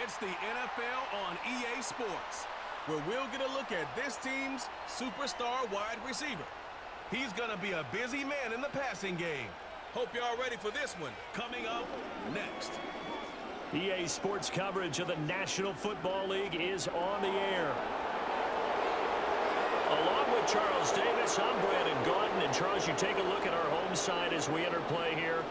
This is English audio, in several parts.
It's the NFL on EA Sports, where we'll get a look at this team's superstar wide receiver. He's going to be a busy man in the passing game. Hope y'all ready for this one. Coming up next. EA Sports coverage of the National Football League is on the air. Along with Charles Davis, I'm Brandon Gaudin. And Charles, you take a look at our home side as we enter play here.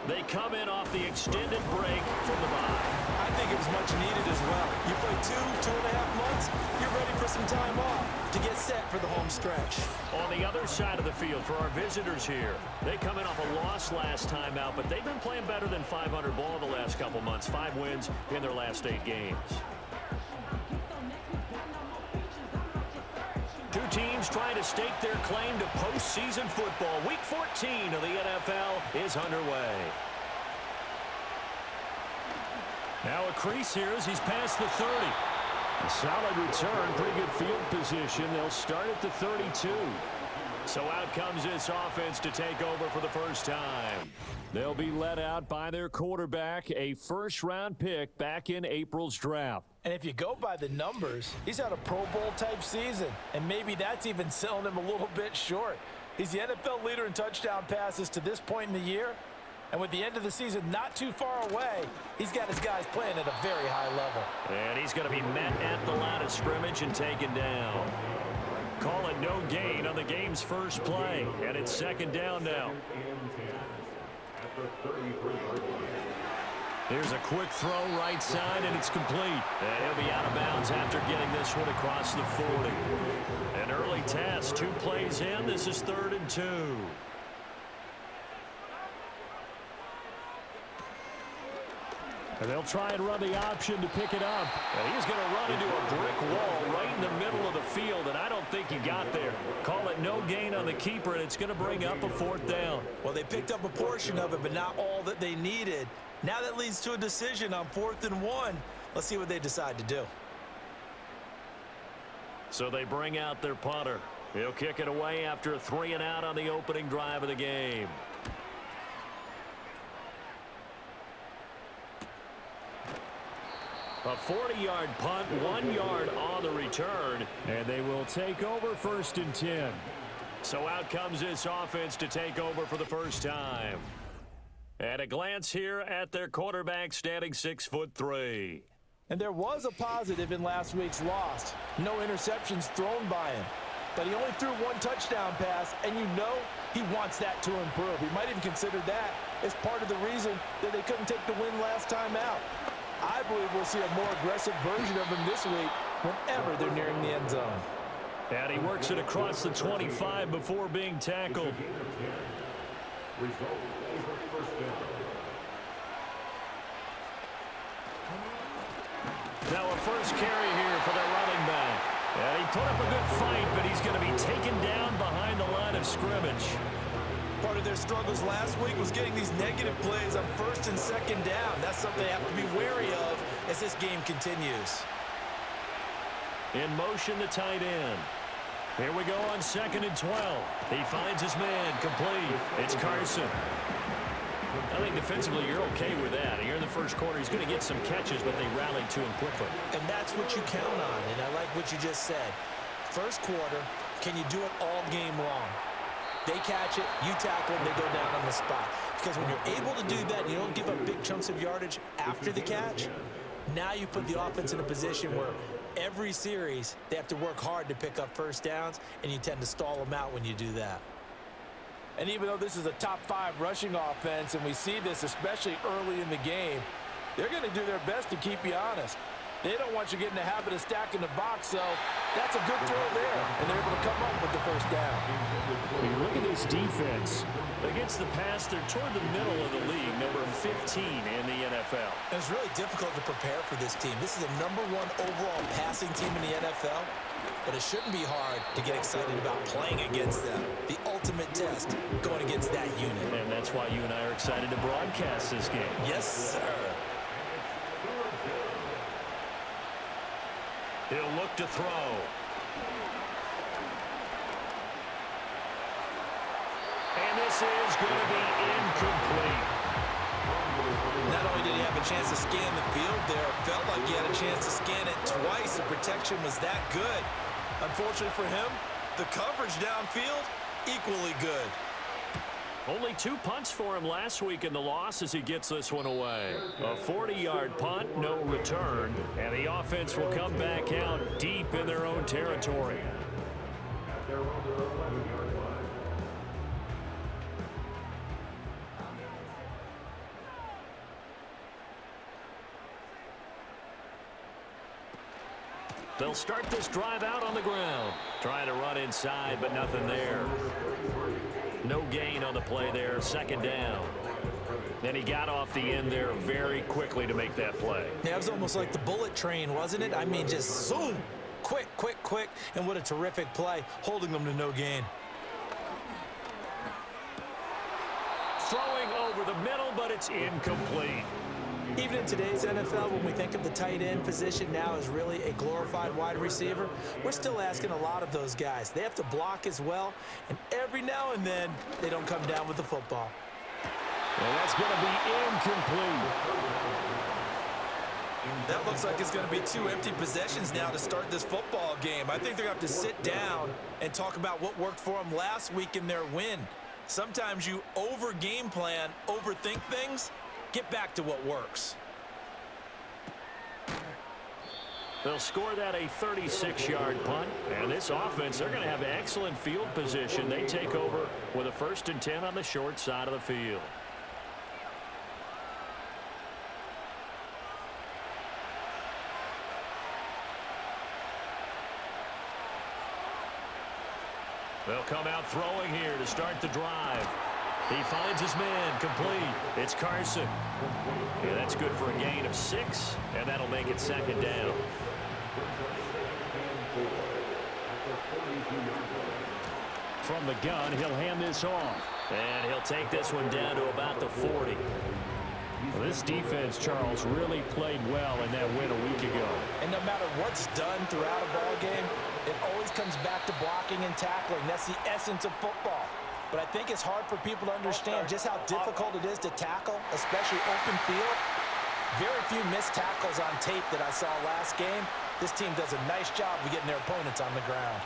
They come in off the extended break from the bye. I think it was much needed as well. You play 2.5 months, you're ready for some time off to get set for the home stretch. On the other side of the field for our visitors here, they come in off a loss last time out, but they've been playing better than 500 ball the last couple months. 5 wins in their last 8 games. Two teams trying to stake their claim to postseason football. Week 14 of the NFL is underway. Now a crease here as he's past the 30. A solid return, pretty good field position. They'll start at the 32. So out comes this offense to take over for the first time. They'll be led out by their quarterback, a first-round pick back in April's draft. And if you go by the numbers, he's had a Pro Bowl-type season, and maybe that's even selling him a little bit short. He's the NFL leader in touchdown passes to this point in the year, and with the end of the season not too far away, he's got his guys playing at a very high level. And he's going to be met at the line of scrimmage and taken down. Call it no gain on the game's first play, and it's second down now. Here's a quick throw right side, and it's complete. And he'll be out of bounds after getting this one across the 40. An early test, 2 plays in. This is 3rd and 2. And they'll try and run the option to pick it up. And he's going to run into a brick wall right in the middle of the field, and I don't think he got there. Call it no gain on the keeper, and it's going to bring up a 4th down. Well, they picked up a portion of it, but not all that they needed. Now that leads to a decision on 4th and 1. Let's see what they decide to do. So they bring out their punter. He'll kick it away after a 3 and out on the opening drive of the game. A 40-yard punt, 1 yard on the return, and they will take over 1st and 10. So out comes this offense to take over for the first time. And a glance here at their quarterback standing 6'3". And there was a positive in last week's loss. No interceptions thrown by him. But he only threw 1 touchdown pass, and you know he wants that to improve. He might even consider that as part of the reason that they couldn't take the win last time out. I believe we'll see a more aggressive version of him this week whenever they're nearing the end zone. And he works it across the 25 before being tackled. Now a first carry here for the running back. And he put up a good fight, but he's going to be taken down behind the line of scrimmage. Part of their struggles last week was getting these negative plays on 1st and 2nd down. That's something they have to be wary of as this game continues. In motion, the tight end. Here we go on 2nd and 12. He finds his man complete. It's Carson. I think defensively you're okay with that. Here in the first quarter, he's going to get some catches, but they rallied to him quickly. And that's what you count on, and I like what you just said. First quarter, can you do it all game long? They catch it, you tackle them, they go down on the spot. Because when you're able to do that and you don't give up big chunks of yardage after the catch, now you put the offense in a position where every series they have to work hard to pick up first downs, and you tend to stall them out when you do that. And even though this is a top 5 rushing offense, and we see this especially early in the game, they're going to do their best to keep you honest. They don't want you getting the habit of stacking the box, so that's a good throw there, and they're able to come up with the first down. When you look at this defense, against the pass, they're toward the middle of the league, number 15 in the NFL. And it's really difficult to prepare for this team. This is the #1 overall passing team in the NFL, but it shouldn't be hard to get excited about playing against them. The ultimate test going against that unit. And that's why you and I are excited to broadcast this game. Yes, sir. He'll look to throw. And this is going to be incomplete. Not only did he have a chance to scan the field there. Felt like he had a chance to scan it twice. The protection was that good. Unfortunately for him, the coverage downfield, equally good. Only 2 punts for him last week in the loss as he gets this one away. A 40-yard punt, no return, and the offense will come back out deep in their own territory. They'll start this drive out on the ground. Trying to run inside, but nothing there. No gain on the play there, second down. Then he got off the end there very quickly to make that play. Yeah, it was almost like the bullet train, wasn't it? I mean, just zoom. Quick, quick, quick. And what a terrific play, holding them to no gain. Throwing over the middle, but it's incomplete. Even in today's NFL, when we think of the tight end position now as really a glorified wide receiver, we're still asking a lot of those guys. They have to block as well, and every now and then, they don't come down with the football. And that's going to be incomplete. That looks like it's going to be 2 empty possessions now to start this football game. I think they're going to have to sit down and talk about what worked for them last week in their win. Sometimes you over-game plan, overthink things. Get back to what works. They'll score that a 36-yard punt. And this offense, they're going to have excellent field position. They take over with a 1st and 10 on the short side of the field. They'll come out throwing here to start the drive. He finds his man, complete. It's Carson. Yeah, that's good for a gain of 6, and that'll make it second down. From the gun, he'll hand this off. And he'll take this one down to about the 40. Well, this defense, Charles, really played well in that win a week ago. And no matter what's done throughout a ball game, it always comes back to blocking and tackling. That's the essence of football. But I think it's hard for people to understand just how difficult it is to tackle, especially open field. Very few missed tackles on tape that I saw last game. This team does a nice job of getting their opponents on the ground.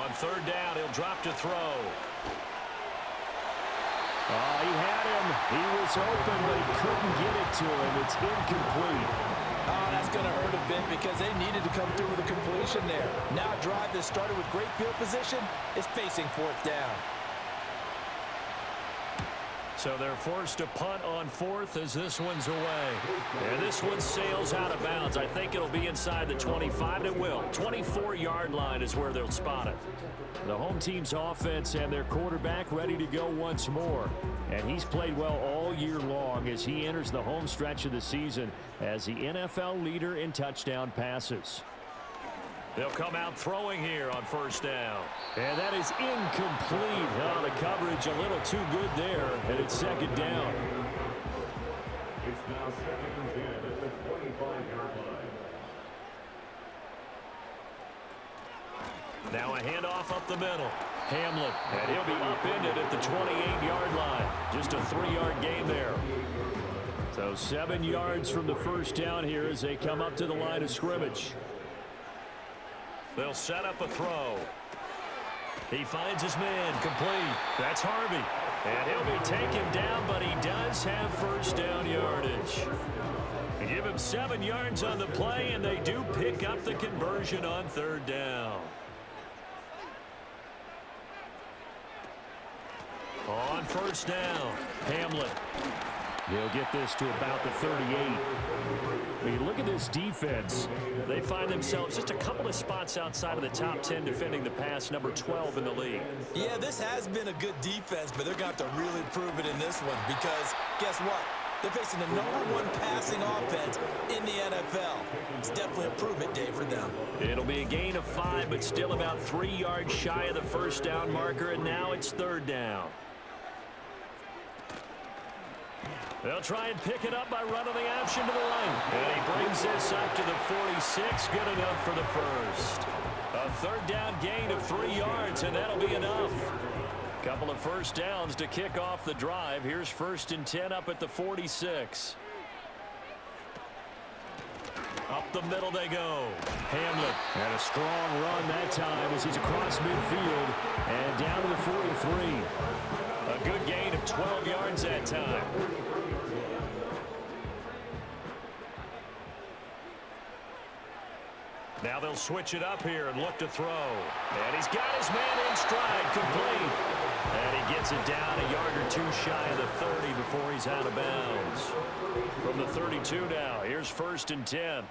On 3rd down, he'll drop to throw. He had him. He was open, but he couldn't get it to him. It's incomplete. That's going to hurt a bit because they needed to come through with a completion there. Now a drive that started with great field position is facing 4th down. So they're forced to punt on 4th as this one's away. And this one sails out of bounds. I think it'll be inside the 25. It will. 24-yard line is where they'll spot it. The home team's offense and their quarterback ready to go once more. And he's played well all year long as he enters the home stretch of the season as the NFL leader in touchdown passes. They'll come out throwing here on 1st down. And that is incomplete. Oh, the coverage a little too good there, and it's second down. It's now 2nd and 10 at the 25-yard line. Now a handoff up the middle. Hamlin, and he'll be upended at the 28-yard line. Just a 3-yard gain there. So 7 yards from the 1st down here as they come up to the line of scrimmage. They'll set up a throw. He finds his man, complete. That's Harvey. And he'll be taken down, but he does have 1st down yardage. They give him 7 yards on the play, and they do pick up the conversion on 3rd down. On 1st down, Hamlin. He'll get this to about the 38. I mean, look at this defense. They find themselves just a couple of spots outside of the top 10 defending the pass, number 12 in the league. Yeah, this has been a good defense, but they're going to have to really prove it in this one because guess what? They're facing the #1 passing offense in the NFL. It's definitely a prove-it day for them. It'll be a gain of 5, but still about 3 yards shy of the 1st down marker, and now it's 3rd down. They'll try and pick it up by running the option to the right. And he brings this up to the 46. Good enough for the 1st. A 3rd down gain of 3 yards, and that'll be enough. Couple of first downs to kick off the drive. Here's 1st and 10 up at the 46. Up the middle they go. Hamlet had a strong run that time as he's across midfield and down to the 43. A good gain of 12 yards that time. Now they'll switch it up here and look to throw. And he's got his man in stride, complete. And he gets it down a yard or two shy of the 30 before he's out of bounds. From the 32 now, here's 1st and 10.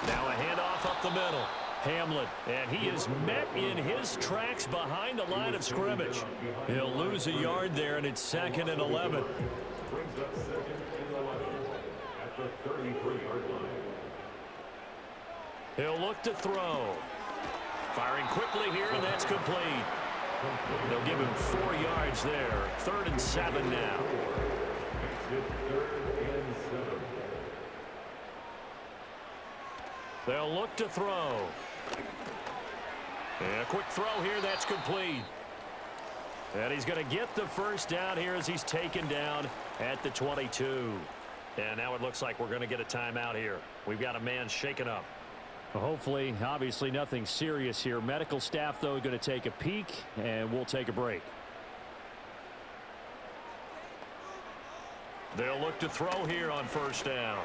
Now a handoff up the middle. Hamlet, and he is met in his tracks behind the line of scrimmage. He'll lose a yard there, and it's 2nd and 11. He'll look to throw. Firing quickly here, and that's complete. They'll give him 4 yards there. 3rd and 7 now. They'll look to throw. And a quick throw here, that's complete. And he's going to get the first down here as he's taken down at the 22. And now it looks like we're going to get a timeout here. We've got a man shaken up. Well, hopefully, obviously nothing serious here. Medical staff, though, going to take a peek, and we'll take a break. They'll look to throw here on 1st down.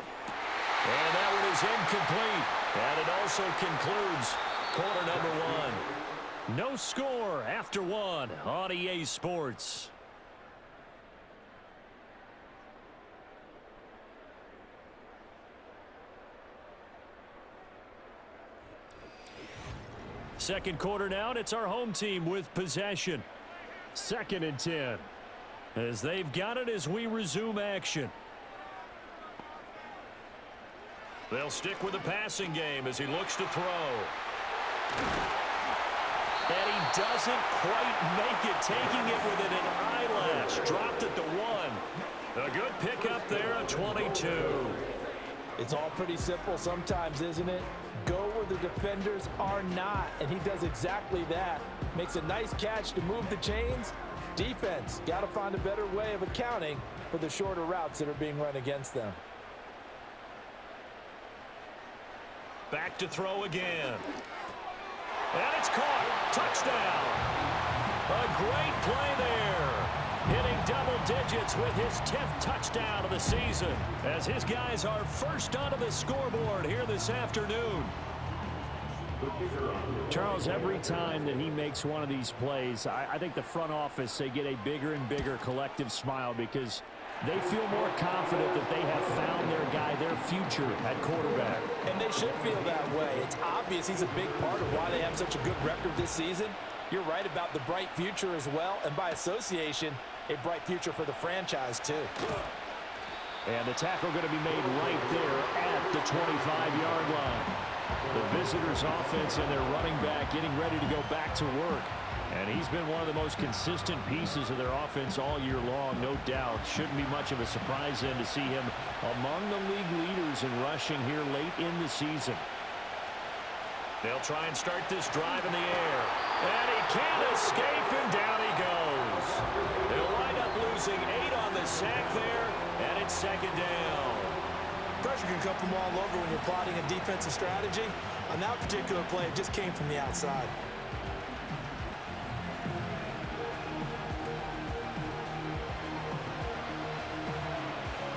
And that one is incomplete. And it also concludes quarter number 1. No score after 1 on EA Sports. Second quarter now, and it's our home team with possession. 2nd and 10. As they've got it as we resume action. They'll stick with the passing game as he looks to throw. And he doesn't quite make it, taking it within an eyelash. Dropped at the 1. A good pickup there, a 22. It's all pretty simple sometimes, isn't it? Go where the defenders are not, and he does exactly that. Makes a nice catch to move the chains. Defense, got to find a better way of accounting for the shorter routes that are being run against them. Back to throw again. And it's caught. Touchdown. A great play there. Hitting double digits with his 10th touchdown of the season as his guys are first onto the scoreboard here this afternoon. Charles, every time that he makes one of these plays, I think the front office, they get a bigger and bigger collective smile because they feel more confident that they have found their guy, their future at quarterback. And they should feel that way. It's obvious he's a big part of why they have such a good record this season. You're right about the bright future as well, and by association, a bright future for the franchise too. And the tackle going to be made right there at the 25-yard line. The visitors' offense and their running back getting ready to go back to work. And he's been one of the most consistent pieces of their offense all year long, no doubt. Shouldn't be much of a surprise then to see him among the league leaders in rushing here late in the season. They'll try and start this drive in the air. And he can't escape, and down he goes. They'll wind up losing 8 on the sack there, and it's 2nd down. Pressure can come from all over when you're plotting a defensive strategy. On that particular play, it just came from the outside.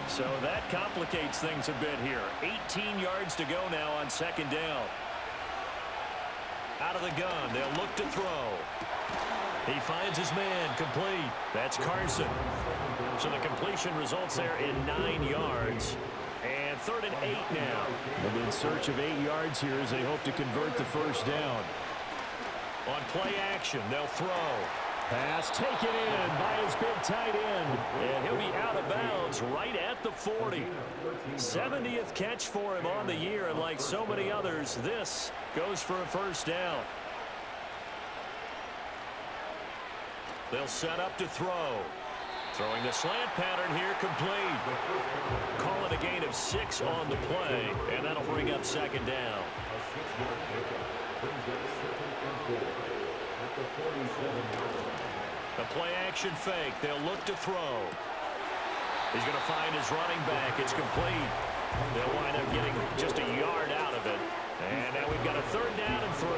So that complicates things a bit here. 18 yards to go now on 2nd down. Out of the gun, they'll look to throw. He finds his man, complete. That's Carson. So the completion results there in 9 yards. And 3rd and 8 now. They'll be in search of 8 yards here as they hope to convert the first down. On play action, they'll throw. Pass taken in by his big tight end. And he'll be out of bounds right at the 40. 70th catch for him on the year, and like so many others, this goes for a first down. They'll set up to throw. Throwing the slant pattern here, complete. Call it a gain of 6 on the play, and that'll bring up 2nd down. The play action fake. They'll look to throw. He's going to find his running back. It's complete. They'll wind up getting just a yard out of it. And now we've got a 3rd down and 3.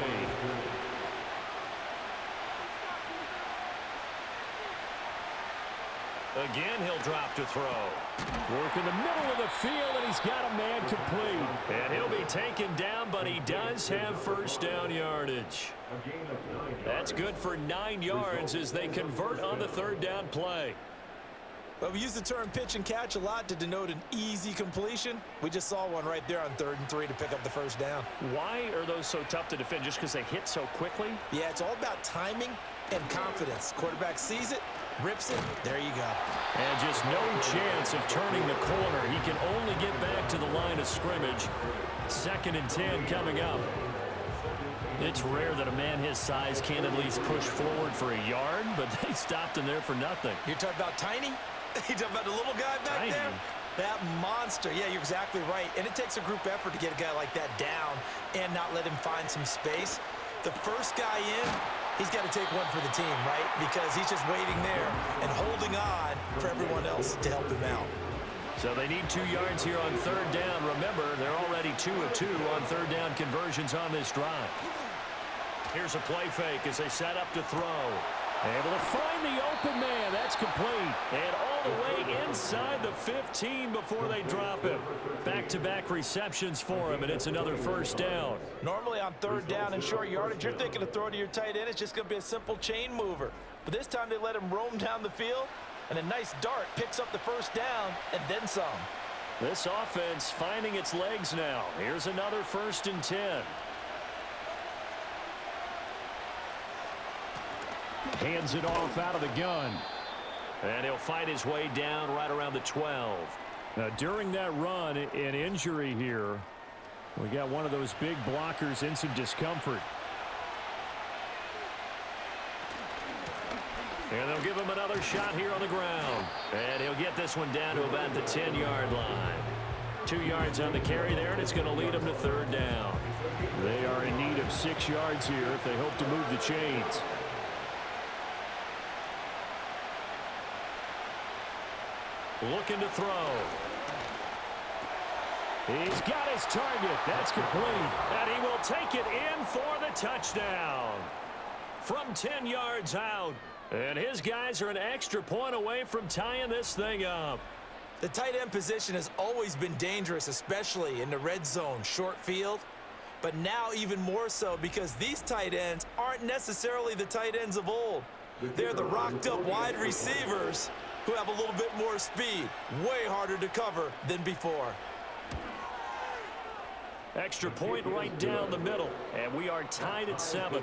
Again, he'll drop to throw. Work in the middle of the field, and he's got a man complete. And he'll be taken down, but he does have 1st down yardage. That's good for 9 yards as they convert on the 3rd down play. Well, we use the term pitch and catch a lot to denote an easy completion. We just saw one right there on 3rd and 3 to pick up the 1st down. Why are those so tough to defend? Just because they hit so quickly? Yeah, it's all about timing and confidence. Quarterback sees it, rips it, there you go. And just no chance of turning the corner. He can only get back to the line of scrimmage. 2nd and 10 coming up. It's rare that a man his size can't at least push forward for a yard, but they stopped him there for nothing. You're talking about tiny? You talking about the little guy back there? That monster. Yeah, you're exactly right. And it takes a group effort to get a guy like that down and not let him find some space. The first guy in, he's got to take one for the team, right? Because he's just waiting there and holding on for everyone else to help him out. So they need 2 yards here on 3rd down. Remember, they're already 2 of 2 on 3rd down conversions on this drive. Here's a play fake as they set up to throw. Able to find the open man. That's complete. And all the way inside the 15 before they drop him. Back-to-back receptions for him, and it's another 1st down. Normally on 3rd down and short yardage, you're thinking of throwing to your tight end. It's just going to be a simple chain mover. But this time they let him roam down the field, and a nice dart picks up the 1st down and then some. This offense finding its legs now. Here's another 1st and 10. Hands it off out of the gun. And he'll fight his way down right around the 12. Now, during that run, an injury here. We got one of those big blockers in some discomfort. And they'll give him another shot here on the ground. And he'll get this one down to about the 10-yard line. 2 yards on the carry there, and it's going to lead them to 3rd down. They are in need of 6 yards here if they hope to move the chains. Looking to throw. He's got his target. That's complete. And he will take it in for the touchdown. From 10 yards out. And his guys are an extra point away from tying this thing up. The tight end position has always been dangerous, especially in the red zone, short field. But now even more so because these tight ends aren't necessarily the tight ends of old. They're the rocked-up wide receivers who have a little bit more speed. Way harder to cover than before. Extra point right down the middle. And we are tied at 7.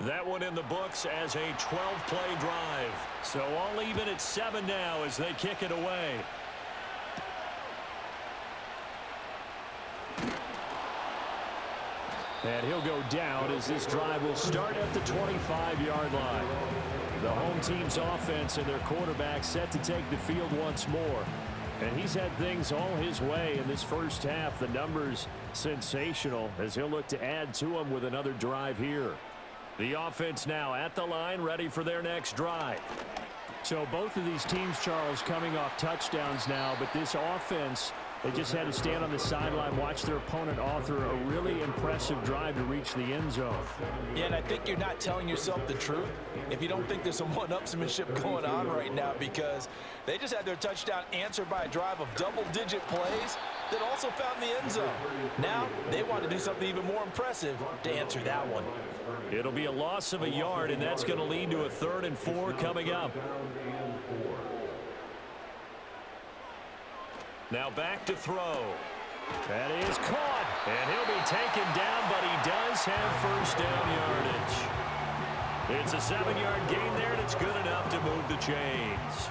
That one in the books as a 12-play drive. So all even at 7 now as they kick it away. And he'll go down as this drive will start at the 25-yard line. The home team's offense and their quarterback set to take the field once more. And he's had things all his way in this first half. The numbers sensational as he'll look to add to them with another drive here. The offense now at the line, ready for their next drive. So both of these teams, Charles, coming off touchdowns now, but this offense, they just had to stand on the sideline, watch their opponent author a really impressive drive to reach the end zone. Yeah, and I think you're not telling yourself the truth if you don't think there's some one-upsmanship going on right now, because they just had their touchdown answered by a drive of double-digit plays that also found the end zone. Now they want to do something even more impressive to answer that one. It'll be a loss of a yard, and that's going to lead to a 3rd and 4 coming up. Now back to throw. That is caught. And he'll be taken down, but he does have 1st down yardage. It's a 7-yard gain there, and it's good enough to move the chains.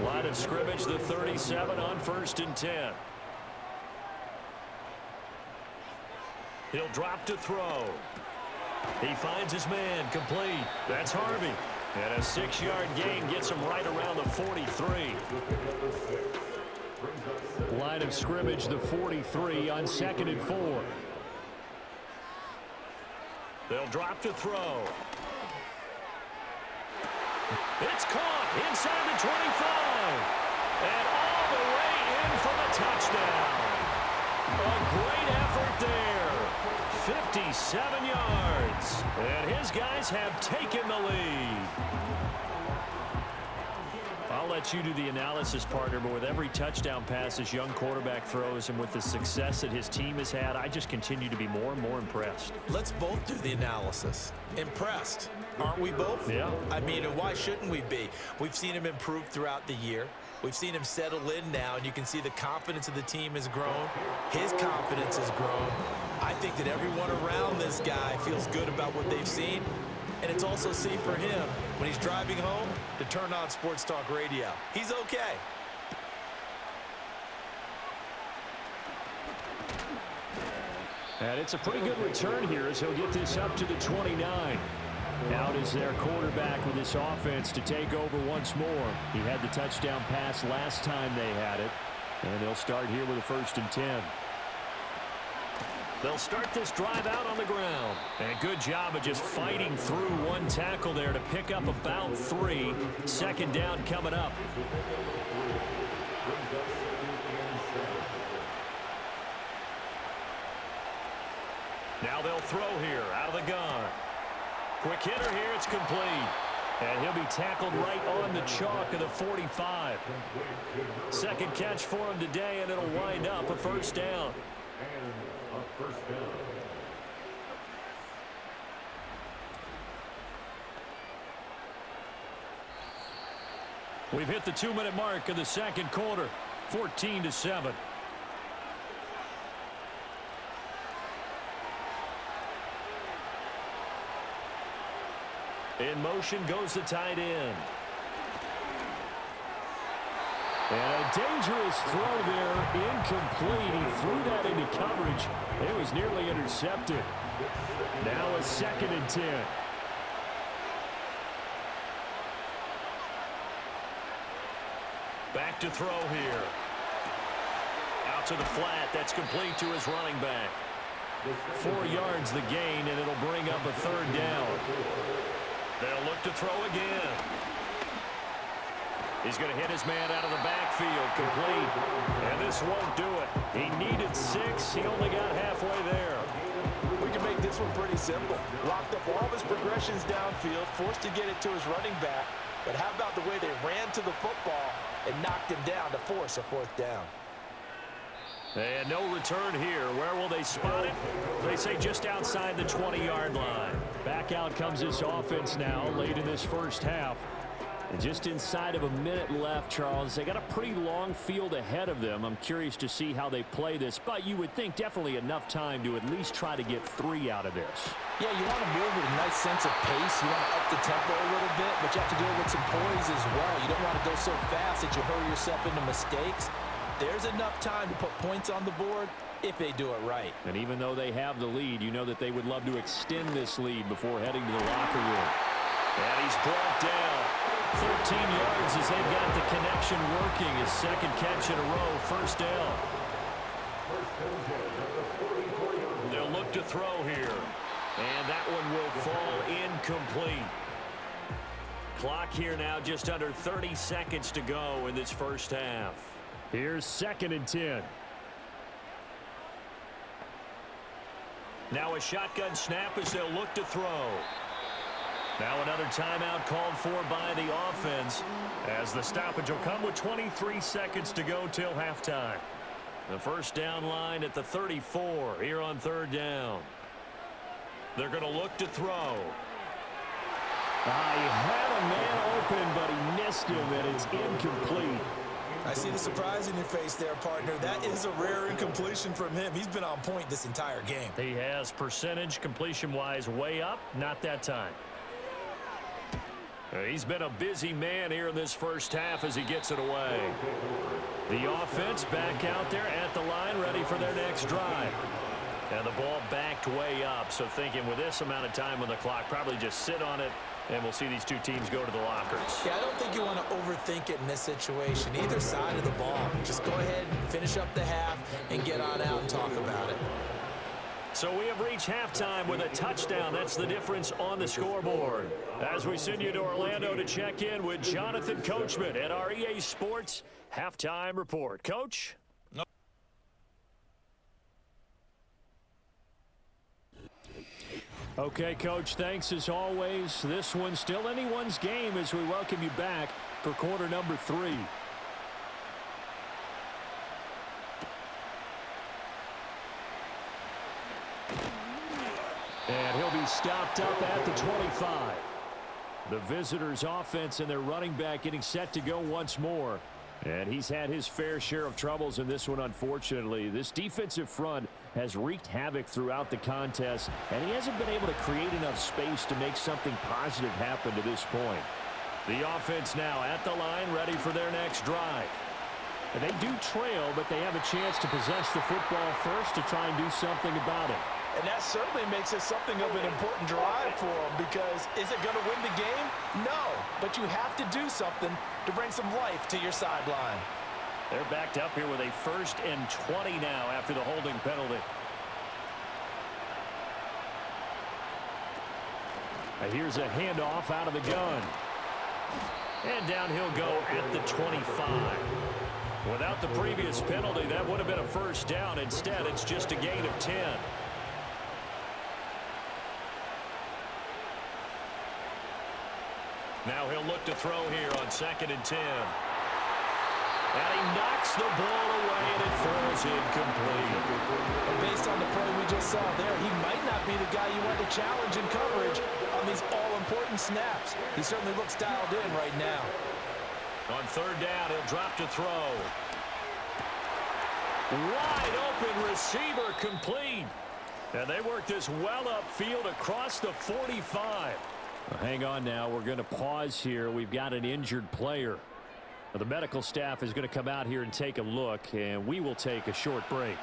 Line of scrimmage, the 37 on 1st and 10. He'll drop to throw. He finds his man, complete. That's Harvey. And a 6-yard gain gets him right around the 43. Line of scrimmage, the 43 on 2nd and 4. They'll drop to throw. It's caught inside the 25. And all the way in for the touchdown. A great effort there. 57 yards. And his guys have taken the lead. I'll let you do the analysis, partner, but with every touchdown pass this young quarterback throws and with the success that his team has had, I just continue to be more and more impressed. Let's both do the analysis. Impressed. Aren't we both? Yeah. I mean, and why shouldn't we be? We've seen him improve throughout the year. We've seen him settle in now, and you can see the confidence of the team has grown. His confidence has grown. I think that everyone around this guy feels good about what they've seen. And it's also safe for him when he's driving home to turn on Sports Talk Radio. He's okay. And it's a pretty good return here as he'll get this up to the 29. Out is their quarterback with this offense to take over once more. He had the touchdown pass last time they had it. And they'll start here with a 1st and 10. They'll start this drive out on the ground. And good job of just fighting through one tackle there to pick up about 3. 2nd down coming up. Now they'll throw here out of the gun. Quick hitter here, it's complete. And he'll be tackled right on the chalk of the 45. 2nd catch for him today, and it'll wind up a 1st down. We've hit the 2-minute mark of the 2nd quarter. 14-7. In motion goes the tight end. And a dangerous throw there, incomplete. He threw that into coverage. It was nearly intercepted. Now a 2nd and 10. Back to throw here. Out to the flat. That's complete to his running back. 4 yards the gain, and it'll bring up a 3rd down. They'll look to throw again. He's going to hit his man out of the backfield, complete. And this won't do it. He needed 6. He only got halfway there. We can make this one pretty simple. Locked up all of his progressions downfield, forced to get it to his running back. But how about the way they ran to the football and knocked him down to force a 4th down? And no return here. Where will they spot it? They say just outside the 20-yard line. Back out comes this offense now late in this 1st half. And just inside of a minute left, Charles. They got a pretty long field ahead of them. I'm curious to see how they play this, but you would think definitely enough time to at least try to get 3 out of this. Yeah, you want to move with a nice sense of pace. You want to up the tempo a little bit, but you have to do it with some poise as well. You don't want to go so fast that you hurry yourself into mistakes. There's enough time to put points on the board if they do it right. And even though they have the lead, you know that they would love to extend this lead before heading to the locker room. And he's brought down. 13 yards as they've got the connection working. His 2nd catch in a row, 1st down. They'll look to throw here. And that one will fall incomplete. Clock here now just under 30 seconds to go in this 1st half. Here's 2nd and 10. Now a shotgun snap as they'll look to throw. Now another timeout called for by the offense as the stoppage will come with 23 seconds to go till halftime. The 1st down line at the 34 here on 3rd down. They're going to look to throw. He had a man open, but he missed him, and it's incomplete. I see the surprise in your face there, partner. That is a rare incompletion from him. He's been on point this entire game. He has percentage completion-wise way up. Not that time. He's been a busy man here in this 1st half as he gets it away. The offense back out there at the line, ready for their next drive. And the ball backed way up, so thinking with this amount of time on the clock, probably just sit on it, and we'll see these two teams go to the lockers. Yeah, I don't think you want to overthink it in this situation. Either side of the ball. Just go ahead and finish up the half and get on out and talk about it. So we have reached halftime with a touchdown. That's the difference on the scoreboard. As we send you to Orlando to check in with Jonathan Coachman at our EA Sports Halftime Report. Coach? Okay, Coach, thanks as always. This one's still anyone's game as we welcome you back for quarter number 3. And he'll be stopped up at the 25. The visitors' offense and their running back getting set to go once more. And he's had his fair share of troubles in this one, unfortunately. This defensive front has wreaked havoc throughout the contest, and he hasn't been able to create enough space to make something positive happen to this point. The offense now at the line, ready for their next drive. And they do trail, but they have a chance to possess the football first to try and do something about it. And that certainly makes it something of an important drive for them, because is it going to win the game? No, but you have to do something to bring some life to your sideline. They're backed up here with a 1st and 20 now after the holding penalty. And here's a handoff out of the gun. And down he'll go at the 25. Without the previous penalty, that would have been a 1st down. Instead, it's just a gain of 10. Now he'll look to throw here on 2nd and 10. And he knocks the ball away, and it falls incomplete. And based on the play we just saw there, he might not be the guy you want to challenge in coverage on these all-important snaps. He certainly looks dialed in right now. On 3rd down, he'll drop to throw. Wide open receiver, complete. And they work this well upfield across the 45. Well, hang on now. We're going to pause here. We've got an injured player. Now, the medical staff is going to come out here and take a look, and we will take a short break.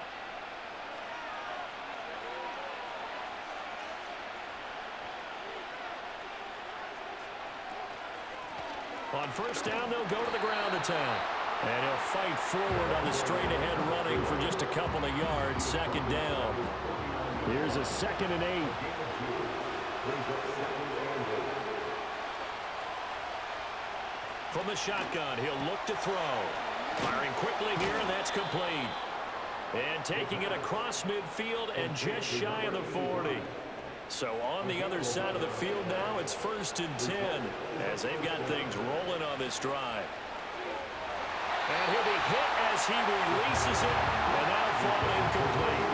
On 1st down, they'll go to the ground attack. And he'll fight forward on the straight-ahead running for just a couple of yards. 2nd down. Here's a 2nd and 8. From the shotgun, he'll look to throw. Firing quickly here, and that's complete. And taking it across midfield and just shy of the 40. So on the other side of the field now, it's 1st and 10 as they've got things rolling on this drive. And he'll be hit as he releases it, and that'll fall incomplete.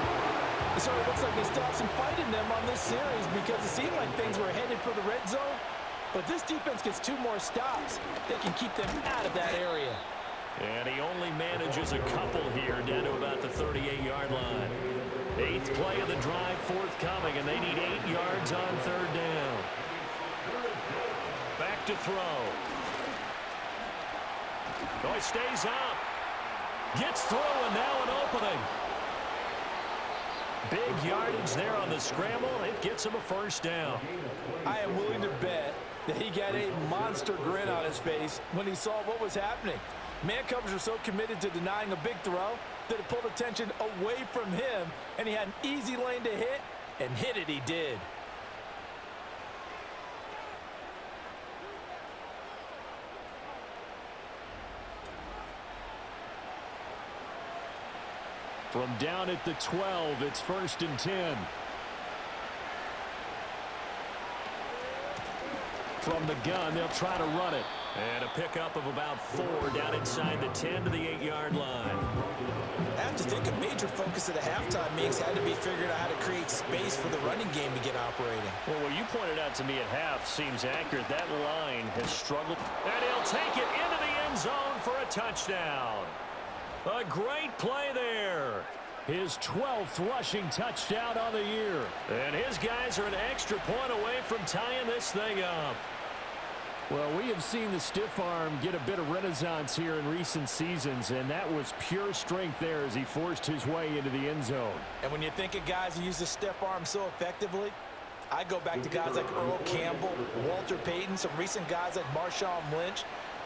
So it looks like they still have some fight in them on this series, because it seemed like things were headed for the red zone. But this defense gets 2 more stops. They can keep them out of that area. And he only manages a couple here down to about the 38-yard line. 8th play of the drive forthcoming, and they need 8 yards on 3rd down. Back to throw. Oh, he stays up. Gets through, and now an opening. Big yardage there on the scramble. It gets him a 1st down. I am willing to bet that he got a monster grin on his face when he saw what was happening. Man covers are so committed to denying a big throw that it pulled attention away from him, and he had an easy lane to hit, and hit it he did. From down at the 12, it's 1st and 10. From the gun, they'll try to run it. And a pickup of about 4 down inside the 10 to the 8-yard line. I have to think a major focus of the halftime meetings had to be figuring out how to create space for the running game to get operating. Well, what you pointed out to me at half seems accurate. That line has struggled. And he'll take it into the end zone for a touchdown. A great play there. His 12th rushing touchdown on the year. And his guys are an extra point away from tying this thing up. Well, we have seen the stiff arm get a bit of renaissance here in recent seasons, and that was pure strength there as he forced his way into the end zone. And when you think of guys who use the stiff arm so effectively, I go back to guys like Earl Campbell, Walter Payton, some recent guys like Marshawn Lynch.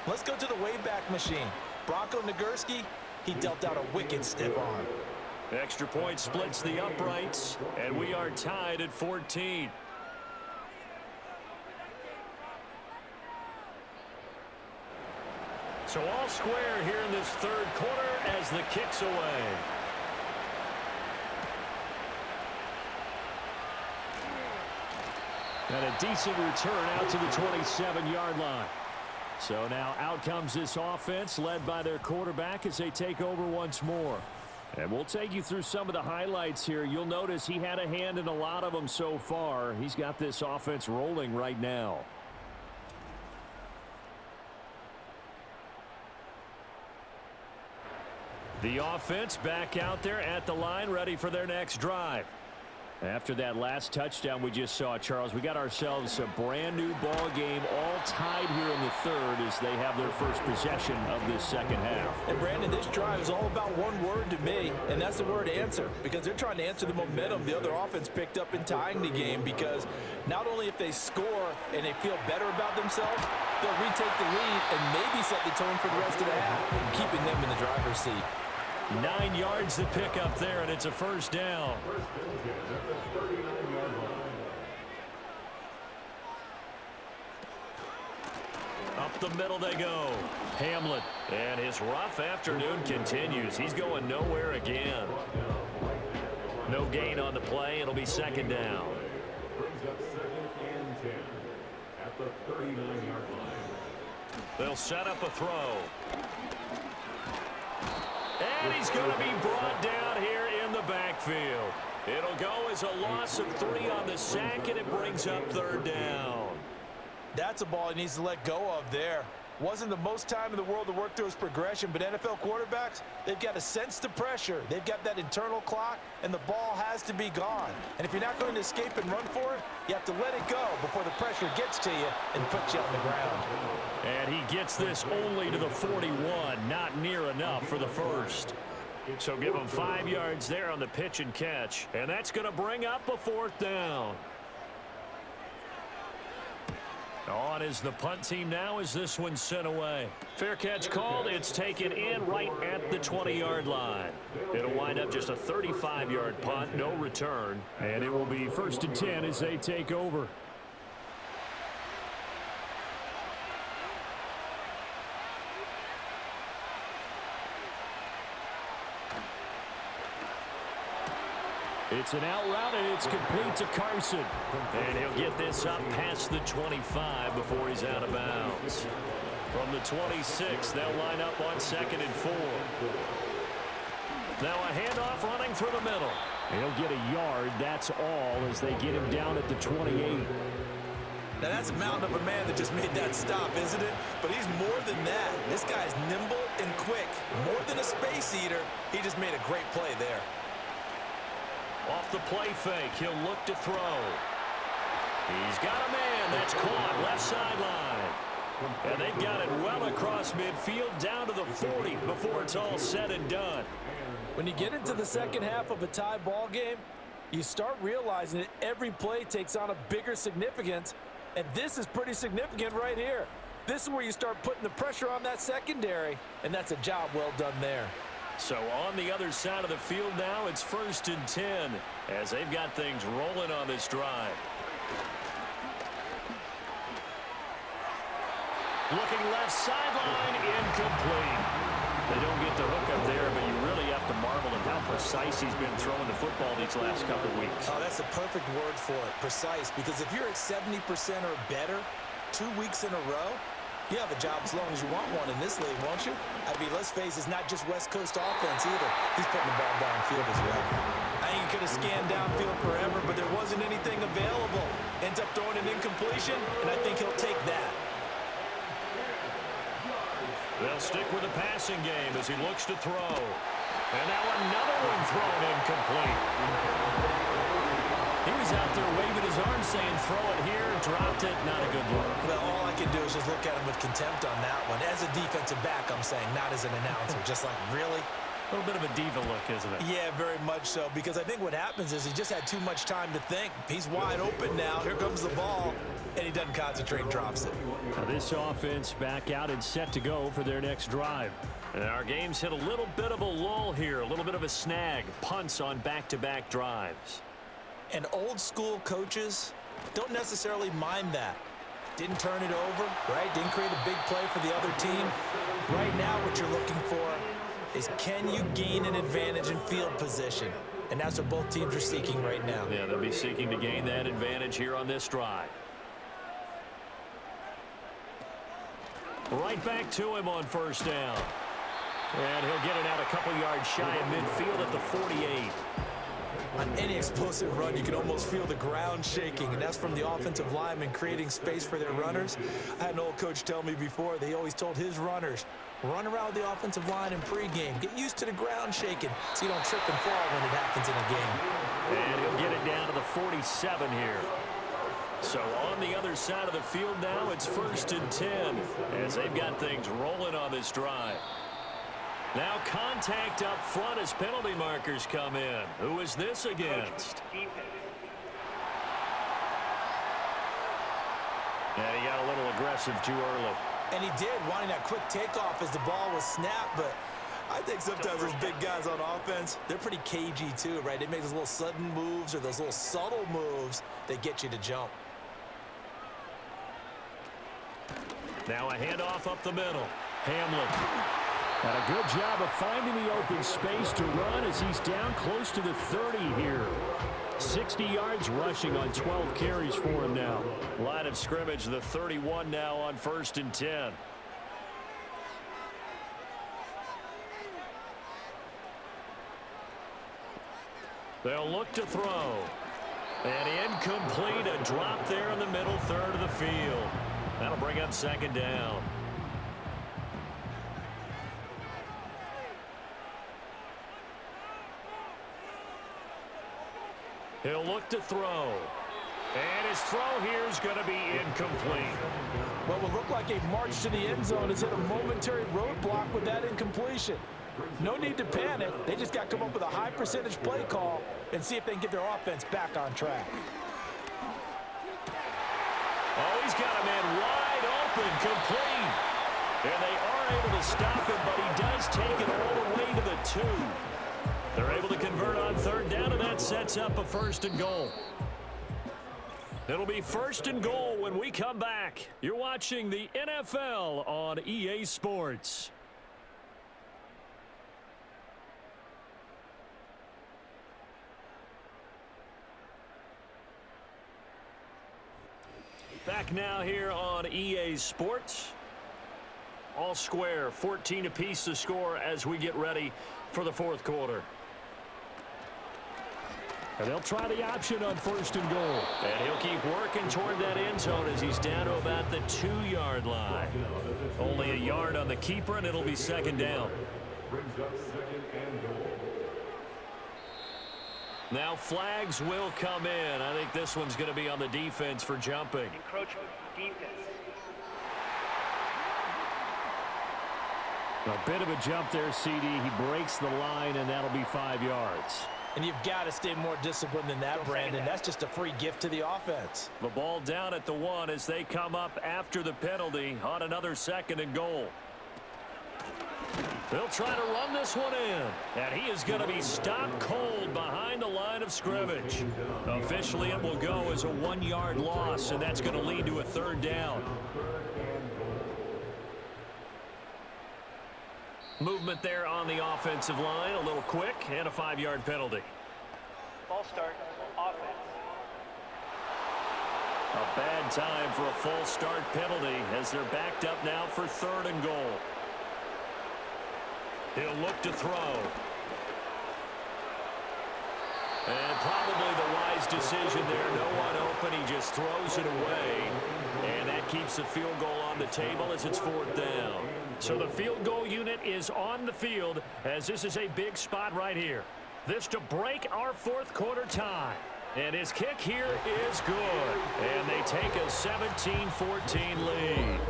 Let's go to the Wayback Machine. Bronco Nagurski, he dealt out a wicked stiff arm. Extra point splits the uprights, and we are tied at 14. So all square here in this third quarter as the kick's away. And a decent return out to the 27-yard line. So now out comes this offense led by their quarterback as they take over once more. And we'll take you through some of the highlights here. You'll notice he had a hand in a lot of them so far. He's got this offense rolling right now. The offense back out there at the line, ready for their next drive. After that last touchdown we just saw, Charles, we got ourselves a brand new ball game, all tied here in the third as they have their first possession of this second half. And Brandon, this drive is all about one word to me, and that's the word answer, because they're trying to answer the momentum the other offense picked up in tying the game, because not only if they score and they feel better about themselves, they'll retake the lead and maybe set the tone for the rest of the half, keeping them in the driver's seat. 9 yards to pick up there, and it's a first down. Up the middle they go. Hamlet, and his rough afternoon continues. He's going nowhere again. No gain on the play. It'll be second down. They'll set up a throw. And he's going to be brought down here in the backfield. It'll go as a loss of 3 on the sack, and it brings up third down. That's a ball he needs to let go of there. Wasn't the most time in the world to work through his progression, but NFL quarterbacks, they've got to sense the pressure. They've got that internal clock, and the ball has to be gone. And if you're not going to escape and run for it, you have to let it go before the pressure gets to you and puts you on the ground. And he gets this only to the 41, not near enough for the first. So give him 5 yards there on the pitch and catch, and that's going to bring up a fourth down. On is the punt team now as this one's sent away. Fair catch called. It's taken in right at the 20-yard line. It'll wind up just a 35-yard punt, no return. And it will be 1st and 10 as they take over. It's an out route, and it's complete to Carson. And he'll get this up past the 25 before he's out of bounds. From the 26, they'll line up on 2nd and 4. Now a handoff running through the middle. He'll get a yard, that's all, as they get him down at the 28. Now that's a mountain of a man that just made that stop, isn't it? But he's more than that. This guy's nimble and quick. More than a space eater, he just made a great play there. Off the play fake, he'll look to throw. He's got a man that's caught left sideline. And they've got it well across midfield down to the 40 before it's all said and done. When you get into the second half of a tie ball game, you start realizing that every play takes on a bigger significance, and this is pretty significant right here. This is where you start putting the pressure on that secondary, and that's a job well done there. So on the other side of the field now, it's 1st and 10 as they've got things rolling on this drive. Looking left sideline, incomplete. They don't get the hook up there, but you really have to marvel at how precise he's been throwing the football these last couple of weeks. Oh, that's the perfect word for it, precise, because if you're at 70% or better 2 weeks in a row, you have a job as long as you want one in this league, won't you? I mean, let's face it, it's not just West Coast offense either. He's putting the ball downfield as well. I think he could have scanned downfield forever, but there wasn't anything available. Ends up throwing an incompletion, and I think he'll take that. They'll stick with the passing game as he looks to throw. And now another one thrown incomplete. He was out there waving his arm saying throw it here, dropped it, not a good look. Well, all I can do is just look at him with contempt on that one. As a defensive back, I'm saying, not as an announcer. Just like, really? A little bit of a diva look, isn't it? Yeah, very much so, because I think what happens is he just had too much time to think. He's wide open now. Here comes the ball, and he doesn't concentrate and drops it. Now this offense back out and set to go for their next drive. And our game's hit a little bit of a lull here, a little bit of a snag. Punts on back-to-back drives. And old school coaches don't necessarily mind that. Didn't turn it over, right? Didn't create a big play for the other team. Right now what you're looking for is, can you gain an advantage in field position? And that's what both teams are seeking right now. Yeah, they'll be seeking to gain that advantage here on this drive. Right back to him on first down. And he'll get it out a couple yards shy of midfield at the 48. On any explosive run, you can almost feel the ground shaking, and that's from the offensive linemen creating space for their runners. I had an old coach tell me before, they always told his runners, run around the offensive line in pregame. Get used to the ground shaking so you don't trip and fall when it happens in a game. And he'll get it down to the 47 here. So on the other side of the field now, it's 1st and 10 as they've got things rolling on this drive. Now contact up front as penalty markers come in. Who is this against? And he got a little aggressive too early. And he did, wanting that quick takeoff as the ball was snapped, but I think sometimes those big guys on offense, they're pretty cagey too, right? They make those little sudden moves or those little subtle moves that get you to jump. Now a handoff up the middle. Hamlin. And a good job of finding the open space to run as he's down close to the 30 here. 60 yards rushing on 12 carries for him now. Line of scrimmage, the 31 now on 1st and 10. They'll look to throw. And incomplete, a drop there in the middle third of the field. That'll bring up 2nd down. He'll look to throw. And his throw here is going to be incomplete. What will look like a march to the end zone is hit a momentary roadblock with that incompletion. No need to panic. They just got to come up with a high percentage play call and see if they can get their offense back on track. Oh, he's got a man wide open, complete. And they are able to stop him, but he does take it all the way to the 2. They're able to convert on 3rd down, and that sets up a 1st and goal. It'll be 1st and goal when we come back. You're watching the NFL on EA Sports. Back now here on EA Sports. All square, 14 apiece to score as we get ready for the 4th quarter. And they'll try the option on 1st and goal. And he'll keep working toward that end zone as he's down to about the 2-yard line. Only a yard on the keeper, and it'll be 2nd down. Now flags will come in. I think this one's going to be on the defense for jumping. Encroachment, defense. A bit of a jump there, CD. He breaks the line, and that'll be 5 yards. And you've got to stay more disciplined than that, Brandon. That's just a free gift to the offense. The ball down at the 1 as they come up after the penalty on another 2nd and goal. They'll try to run this one in. And he is going to be stopped cold behind the line of scrimmage. Officially, it will go as a 1-yard loss, and that's going to lead to a 3rd down. Movement there on the offensive line, a little quick, and a 5-yard penalty. False start, offense. A bad time for a false start penalty as they're backed up now for 3rd and goal. He'll look to throw. And probably the wise decision there. No one open. He just throws it away. And that keeps the field goal on the table as it's 4th down. So the field goal unit is on the field as this is a big spot right here. This to break our 4th quarter tie. And his kick here is good. And they take a 17-14 lead.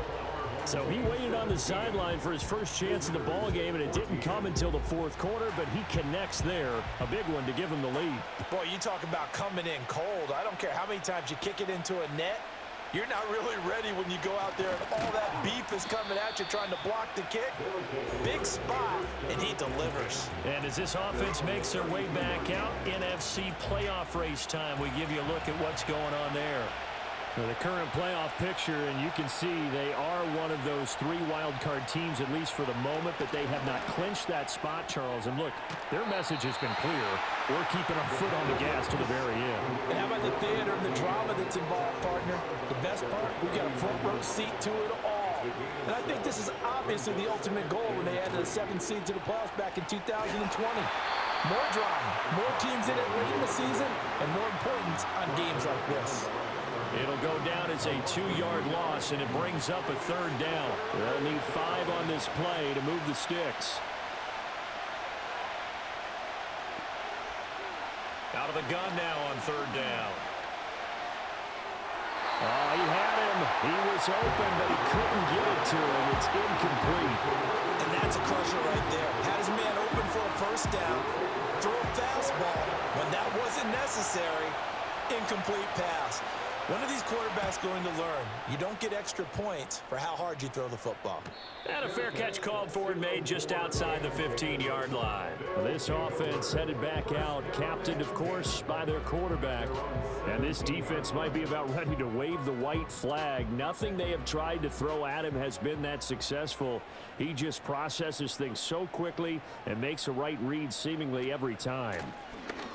So he waited on the sideline for his first chance in the ball game, and it didn't come until the 4th quarter, but he connects there. A big one to give him the lead. Boy, you talk about coming in cold. I don't care how many times you kick it into a net. You're not really ready when you go out there and all that beef is coming at you trying to block the kick. Big spot, and he delivers. And as this offense makes their way back out, NFC playoff race time, we give you a look at what's going on there. The current playoff picture, and you can see they are one of those 3 wild card teams, at least for the moment, but they have not clinched that spot, Charles. And look, their message has been clear. We're keeping our foot on the gas to the very end. And how about the theater and the drama that's involved, partner? The best part, we've got a front row seat to it all. And I think this is obviously the ultimate goal when they added a 7th seed to the playoffs back in 2020. More drama, more teams in it late in the season, and more importance on games like this. It'll go down as a 2-yard loss, and it brings up a 3rd down. They'll need 5 on this play to move the sticks. Out of the gun now on 3rd down. Oh, he had him. He was open, but he couldn't get it to him. It's incomplete. And that's a crusher right there. Had his man open for a 1st down. Throw a fastball when that wasn't necessary. Incomplete pass. When are these quarterbacks going to learn? You don't get extra points for how hard you throw the football. And a fair catch called for and made just outside the 15-yard line. This offense headed back out, captained, of course, by their quarterback. And this defense might be about ready to wave the white flag. Nothing they have tried to throw at him has been that successful. He just processes things so quickly and makes a right read seemingly every time.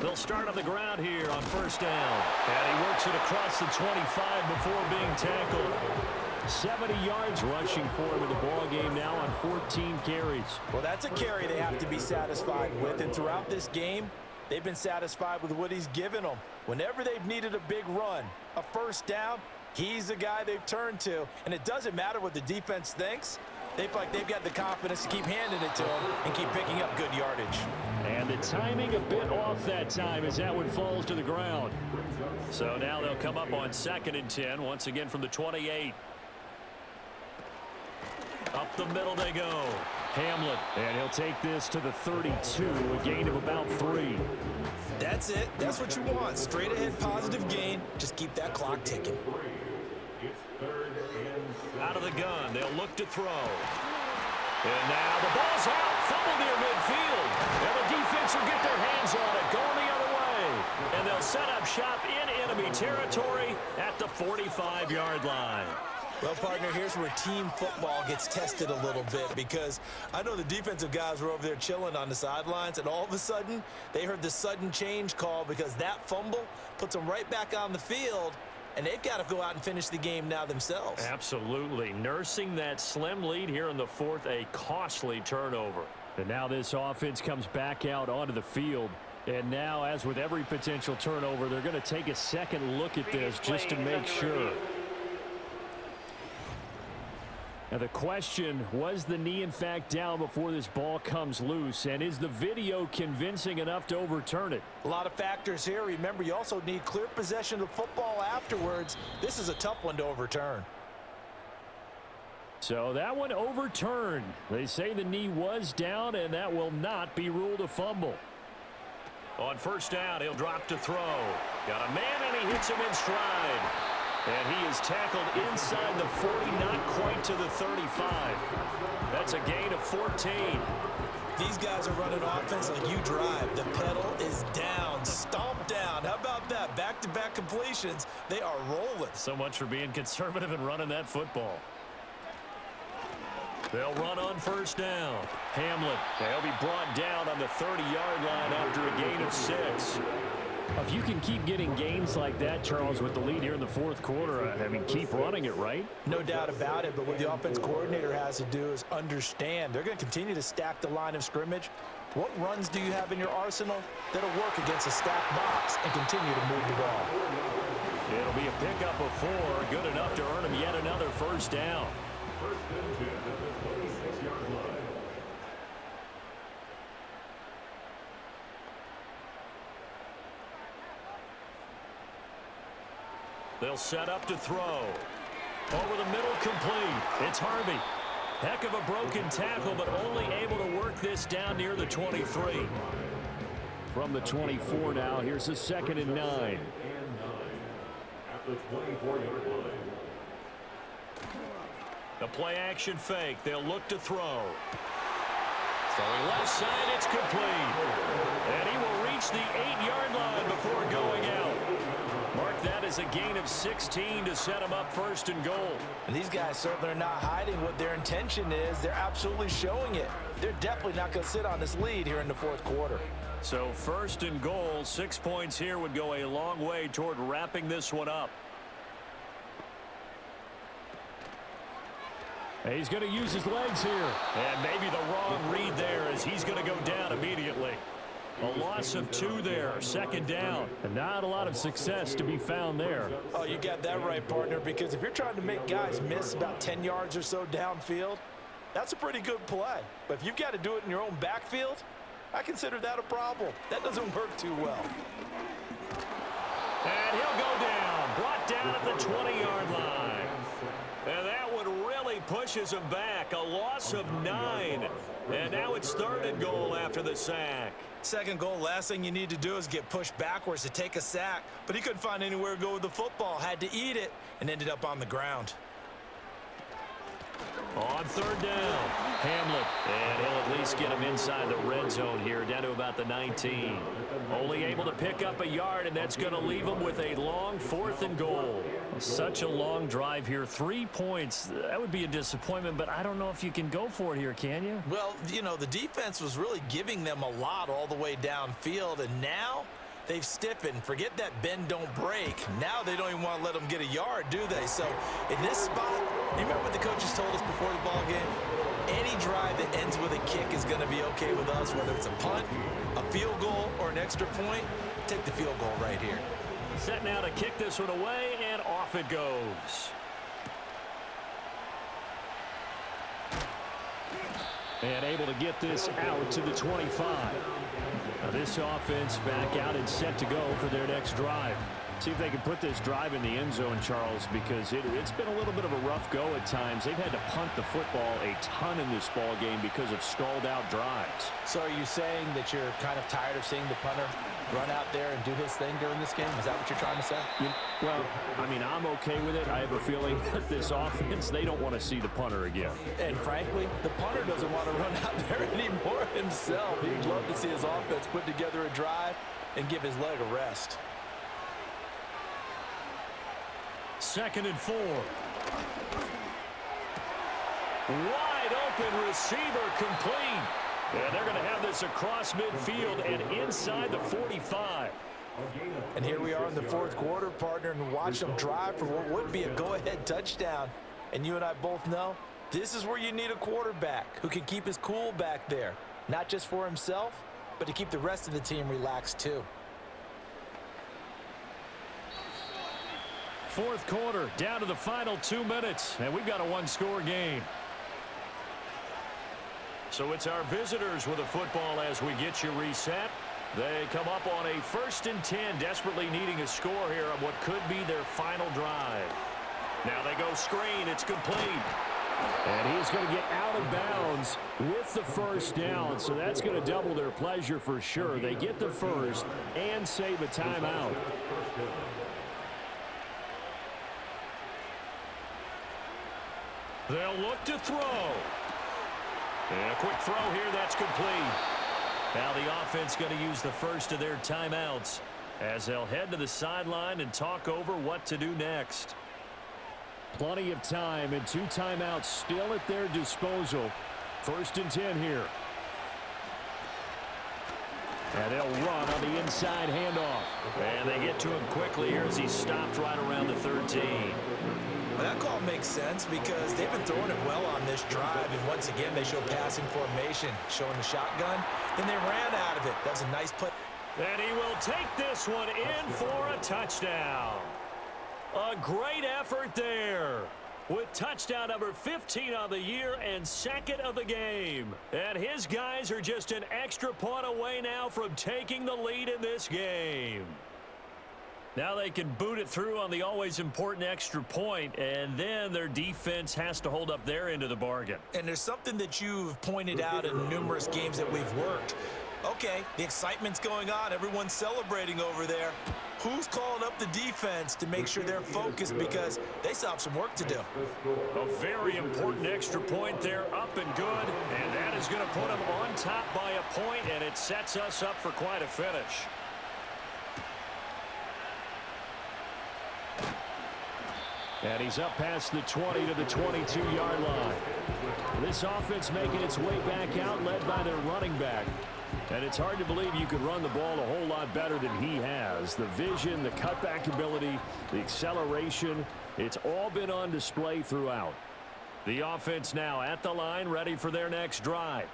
They'll start on the ground here on 1st down. And he works it across the 25 before being tackled. 70 yards rushing for him in the ball game now on 14 carries. Well, that's a carry they have to be satisfied with. And throughout this game, they've been satisfied with what he's given them. Whenever they've needed a big run, a 1st down, he's the guy they've turned to. And it doesn't matter what the defense thinks. They feel like they've got the confidence to keep handing it to him and keep picking up good yardage. And the timing a bit off that time as that one falls to the ground. So now they'll come up on 2nd and 10, once again from the 28. Up the middle they go. Hamlet, and he'll take this to the 32, a gain of about 3. That's it. That's what you want. Straight ahead positive gain. Just keep that clock ticking. Out of the gun, they'll look to throw. And now the ball's out, fumble near midfield. And the defense will get their hands on it, going the other way. And they'll set up shop in enemy territory at the 45-yard line. Well, partner, here's where team football gets tested a little bit, because I know the defensive guys were over there chilling on the sidelines, and all of a sudden, they heard the sudden change call because that fumble puts them right back on the field, and they've got to go out and finish the game now themselves. Absolutely. Nursing that slim lead here in the 4th, a costly turnover. And now this offense comes back out onto the field. And now, as with every potential turnover, they're going to take a second look at this just to make sure. Now the question, was the knee in fact down before this ball comes loose? And is the video convincing enough to overturn it? A lot of factors here. Remember, you also need clear possession of football afterwards. This is a tough one to overturn. So that one overturned. They say the knee was down, and that will not be ruled a fumble. On 1st down, he'll drop to throw. Got a man, and he hits him in stride. And he is tackled inside the 40, not quite to the 35. That's a gain of 14. These guys are running offense like you drive. The pedal is down, stomp down. How about that? Back-to-back completions. They are rolling. So much for being conservative and running that football. They'll run on 1st down. Hamlet, they'll be brought down on the 30-yard line after a gain of 6. If you can keep getting gains like that, Charles, with the lead here in the 4th quarter, I mean, keep running it, right? No doubt about it, but what the offense coordinator has to do is understand. They're going to continue to stack the line of scrimmage. What runs do you have in your arsenal that'll work against a stacked box and continue to move the ball? It'll be a pickup of 4, good enough to earn him yet another 1st down. They'll set up to throw. Over the middle, complete. It's Harvey. Heck of a broken tackle, but only able to work this down near the 23. From the 24 now, here's a 2nd and 9. At the 24-yard line. The play action fake. They'll look to throw. Throwing left side, it's complete. And he will reach the 8-yard line before going out. Mark that as a gain of 16 to set him up first and goal. And these guys certainly are not hiding what their intention is. They're absolutely showing it. They're definitely not going to sit on this lead here in the fourth quarter. So first and goal, 6 points here would go a long way toward wrapping this one up. He's going to use his legs here. And maybe the wrong read there as he's going to go down immediately. A loss of 2 there, second down. And not a lot of success to be found there. Oh, you got that right, partner, because if you're trying to make guys miss about 10 yards or so downfield, that's a pretty good play. But if you've got to do it in your own backfield, I consider that a problem. That doesn't work too well. And he'll go down, brought down at the 20-yard line. And that one really pushes him back. A loss of 9. And now it's third and goal after the sack. Second goal, last thing you need to do is get pushed backwards to take a sack. But he couldn't find anywhere to go with the football. Had to eat it and ended up on the ground. On third down, Hamlet. And he'll at least get him inside the red zone here, down to about the 19. Only able to pick up a yard, and that's going to leave him with a long fourth and goal. Such a long drive here. 3 points. That would be a disappointment, but I don't know if you can go for it here, can you? Well, you know, the defense was really giving them a lot all the way downfield, and now they've stiffened. Forget that bend, don't break. Now they don't even want to let them get a yard, do they? So in this spot, you remember what the coaches told us before the ball game? Any drive that ends with a kick is going to be okay with us, whether it's a punt, a field goal, or an extra point. Take the field goal right here. Set now to kick this one away, and off it goes. And able to get this out to the 25. Now this offense back out and set to go for their next drive. See if they can put this drive in the end zone, Charles, because it's been a little bit of a rough go at times. They've had to punt the football a ton in this ball game because of stalled out drives. So are you saying that you're kind of tired of seeing the punter run out there and do his thing during this game? Is that what you're trying to say? Well, I mean, I'm okay with it. I have a feeling that this offense, they don't want to see the punter again. And frankly, the punter doesn't want to run out there anymore himself. He'd love to see his offense put together a drive and give his leg a rest. 2nd and 4. Wide open receiver complete. And they're going to have this across midfield and inside the 45. And here we are in the fourth quarter, partner, and watch them drive for what would be a go-ahead touchdown. And you and I both know this is where you need a quarterback who can keep his cool back there, not just for himself, but to keep the rest of the team relaxed too. Fourth quarter, down to the final 2 minutes, and we've got a one-score game. So it's our visitors with a football as we get you reset. They come up on a 1st and 10, desperately needing a score here on what could be their final drive. Now they go screen. It's complete. And he's going to get out of bounds with the first down, so that's going to double their pleasure for sure. They get the first and save a timeout. They'll look to throw. And a quick throw here, that's complete. Now the offense going to use the first of their timeouts as they'll head to the sideline and talk over what to do next. Plenty of time and 2 timeouts still at their disposal. 1st and 10 here. And they'll run on the inside handoff. And they get to him quickly here as he stopped right around the 13. Well, that call makes sense because they've been throwing it well on this drive, and once again they show passing formation, showing the shotgun. Then they ran out of it. That was a nice play. And he will take this one in for a touchdown. A great effort there with touchdown number 15 on the year and 2nd of the game. And his guys are just an extra point away now from taking the lead in this game. Now they can boot it through on the always important extra point, and then their defense has to hold up their end of the bargain. And there's something that you've pointed out in numerous games that we've worked. Okay, the excitement's going on. Everyone's celebrating over there. Who's calling up the defense to make sure they're focused because they still have some work to do? A very important extra point there, up and good. And that is going to put them on top by a point, and it sets us up for quite a finish. And he's up past the 20 to the 22-yard line. This offense making its way back out, led by their running back. And it's hard to believe you could run the ball a whole lot better than he has. The vision, the cutback ability, the acceleration, it's all been on display throughout. The offense now at the line, ready for their next drive.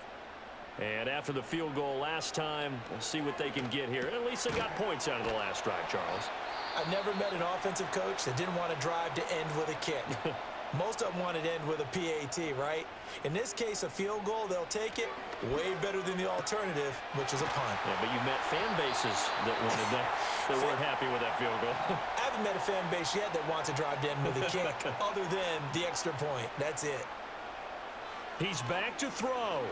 And after the field goal last time, we'll see what they can get here. At least they got points out of the last drive, Charles. I've never met an offensive coach that didn't want to drive to end with a kick. Most of them wanted to end with a PAT, right? In this case, a field goal, they'll take it. Way better than the alternative, which is a punt. Yeah, but you met fan bases that wanted that weren't happy with that field goal. I haven't met a fan base yet that wants to drive to end with a kick other than the extra point. That's it. He's back to throw.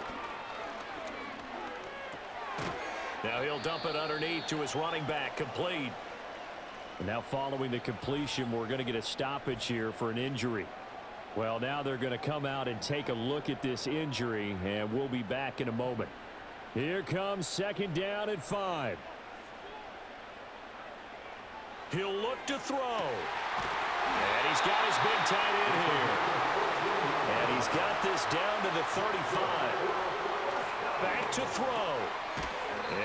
Now he'll dump it underneath to his running back, complete. And now following the completion, we're going to get a stoppage here for an injury. Well, now they're going to come out and take a look at this injury, and we'll be back in a moment. Here comes second down at 5. He'll look to throw. And he's got his big tight end here. And he's got this down to the 35. Back to throw.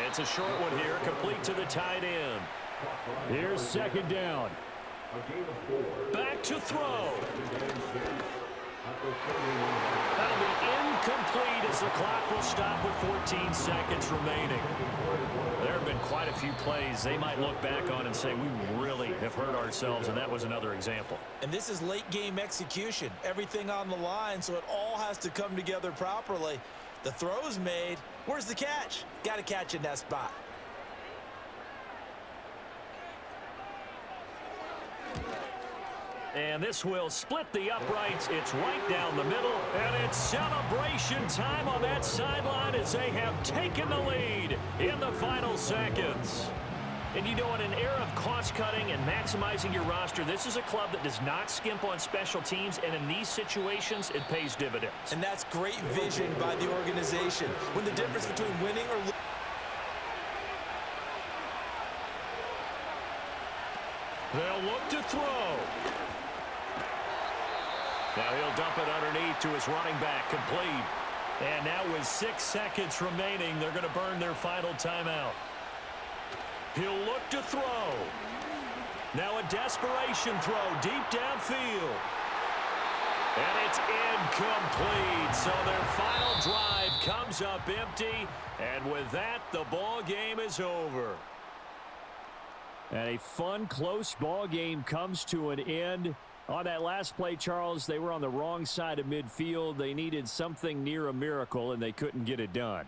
It's a short one here, complete to the tight end. Here's second down. Back to throw. That'll be incomplete as the clock will stop with 14 seconds remaining. There have been quite a few plays they might look back on and say, we really have hurt ourselves, and that was another example. And this is late game execution. Everything on the line, so it all has to come together properly. The throw's made. Where's the catch? Got to catch in that spot. And this will split the uprights. It's right down the middle. And it's celebration time on that sideline as they have taken the lead in the final seconds. And you know, in an era of cost-cutting and maximizing your roster, this is a club that does not skimp on special teams, and in these situations, it pays dividends. And that's great vision by the organization. When the difference between winning or losing. They'll look to throw. Now he'll dump it underneath to his running back, complete. And now with 6 seconds remaining, they're going to burn their final timeout. He'll look to throw. Now a desperation throw deep downfield. And it's incomplete. So their final drive comes up empty. And with that, the ball game is over. And a fun, close ball game comes to an end. On that last play, Charles, they were on the wrong side of midfield. They needed something near a miracle, and they couldn't get it done.